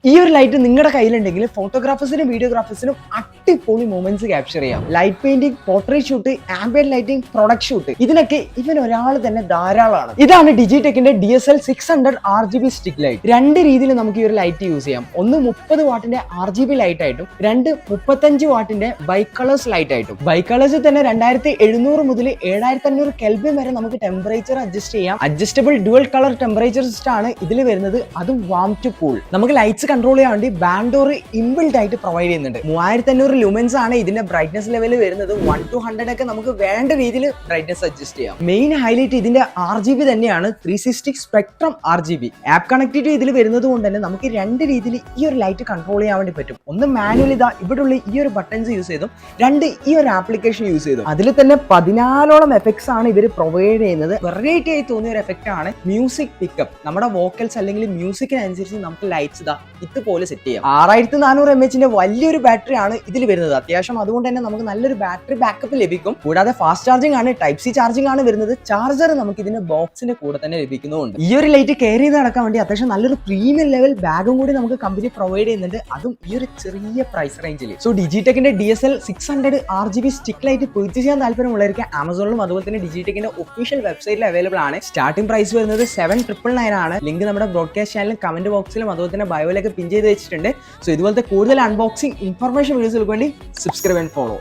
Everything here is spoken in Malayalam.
ഈ ഒരു ലൈറ്റ് നിങ്ങളുടെ കയ്യിലുണ്ടെങ്കിൽ ഫോട്ടോഗ്രാഫേഴ്സിനും വീഡിയോഗ്രാഫേഴ്സിനും അടിപൊളി മൊമെന്റ്സ് ക്യാപ്ചർ ചെയ്യാം. Light painting, portrait shoot, ambient lighting, product shoot, ഇതിനൊക്കെ ഇവൻ ഒരാൾ തന്നെ ധാരാളമാണ്. ഇതാണ് ഡിജിടെക്കിന്റെ DSL 600 RGB സ്റ്റിക് ലൈറ്റ്. രണ്ട് രീതിയിൽ നമുക്ക് ഈ ഒരു ലൈറ്റ് യൂസ് ചെയ്യാം. ഒന്ന് 30 വാട്ടിന്റെ RGB ലൈറ്റ് ആയിട്ടും, രണ്ട് 35 വാട്ടിന്റെ ബൈകളേഴ്സ് ലൈറ്റ് ആയിട്ടും. ബൈകളേഴ്സിൽ തന്നെ 2700 മുതൽ 7500 കെൽവിൻ വരെ നമുക്ക് ടെമ്പറേച്ചർ അഡ്ജസ്റ്റ് ചെയ്യാം. Adjustable dual colour temperature system ആണ് ഇതിൽ വരുന്നത്. അതും വാം ടു കൂൾ. നമുക്ക് ലൈറ്റ്സ് കൺട്രോൾ ചെയ്യാൻ വേണ്ടി ബാൻഡോർ ഇൻബിൽഡ് ആയിട്ട് പ്രൊവൈഡ് ചെയ്യുന്നുണ്ട്. 3500 ലുമൻസ് ആണ് ഇതിന്റെ ബ്രൈറ്റ്നസ് ലെവൽ വരുന്നത്. 1 to 100 ഒക്കെ നമുക്ക് വേണ്ട രീതിയിൽ ബ്രൈറ്റ്നസ് അഡ്ജസ്റ്റ് ചെയ്യാം. മെയിൻ ഹൈലൈറ്റ് ഇതിന്റെ RGB തന്നെയാണ്. 360 സ്പെക്ട്രം RGB ആപ്പ് കണക്ടിവിറ്റി ഇതിൽ വരുന്നത് കൊണ്ട് തന്നെ നമുക്ക് രണ്ട് രീതിയിൽ ഈ ഒരു ലൈറ്റ് കൺട്രോൾ ചെയ്യാൻ വേണ്ടി പറ്റും. ഒന്ന് മാനുവൽ, ഇതാ ഇവിടെയുള്ള ഈ ഒരു ബട്ടൺസ് യൂസ് ചെയ്തും, രണ്ട് ഈ ഒരു ആപ്ലിക്കേഷൻ യൂസ് ചെയ്തും. അതിൽ തന്നെ 14ഓളം എഫക്ട്സ് ആണ് ഇവർ പ്രൊവൈഡ് ചെയ്യുന്നത്. വെറൈറ്റി ആയി തോന്നിയ ഒരു എഫക്റ്റ് ആണ് മ്യൂസിക് പിക്കപ്പ്. നമ്മുടെ വോക്കൽസ് അല്ലെങ്കിൽ മ്യൂസിക്കിനനുസരിച്ച് നമുക്ക് ലൈറ്റ്സ് ഇതുപോലെ സെറ്റ് ചെയ്യാം. 6400 mAh വലിയൊരു ബാറ്ററി ആണ് ഇതിൽ വരുന്നത്. അത്യാവശ്യം അതുകൊണ്ട് തന്നെ നമുക്ക് നല്ലൊരു ബാറ്ററി ബാക്കപ്പ് ലഭിക്കും. കൂടാതെ ഫാസ്റ്റ് ചാർജിംഗ് ആണ്, ടൈപ്പ് സി ചാർജിംഗ് ആണ് വരുന്നത്. ചാർജർ നമുക്ക് ഇതിന്റെ ബോക്സിന്റെ കൂടെ തന്നെ ലഭിക്കുന്നുണ്ട്. ഈ ഒരു ലൈറ്റ് കെയർ ചെയ്ത് നടക്കാൻ വേണ്ടി അത്യാവശ്യം നല്ലൊരു പ്രീമിയം ലെവൽ ബാഗും കൂടി നമുക്ക് കമ്പനി പ്രൊവൈഡ് ചെയ്യുന്നുണ്ട്, അതും ഈ ഒരു ചെറിയ പ്രൈസ് റേഞ്ചിൽ. സോ ഡിജിടെക്കിന്റെ DSL 600 RGB stick light purchase ചെയ്യാൻ താല്പര്യമുള്ളവർക്ക് ആമസോണിലും അതുപോലെ തന്നെ ഡിജിടെക്കിന്റെ ഒഫീഷ്യൽ വെബ്സൈറ്റിൽ അവൈലബിൾ ആണ്. സ്റ്റാർട്ടിംഗ് പ്രൈസ് വരുന്നത് 7,999 ആണ്. ലിങ്ക് നമ്മുടെ ബ്രോഡ്കാസ്റ്റ് ചാനലും കമന്റ് ബോക്സിലും അതുപോലെ തന്നെ ബയോയിലൊക്കെ പിൻ ചെയ്ത് വെച്ചിട്ടുണ്ട്. സോ ഇതുപോലത്തെ കൂടുതൽ അൺബോക്സിംഗ് ഇൻഫർമേഷൻ വീഡിയോസുകൾക്ക് വേണ്ടി സബ്സ്ക്രൈബ് ആൻഡ് ഫോളോ.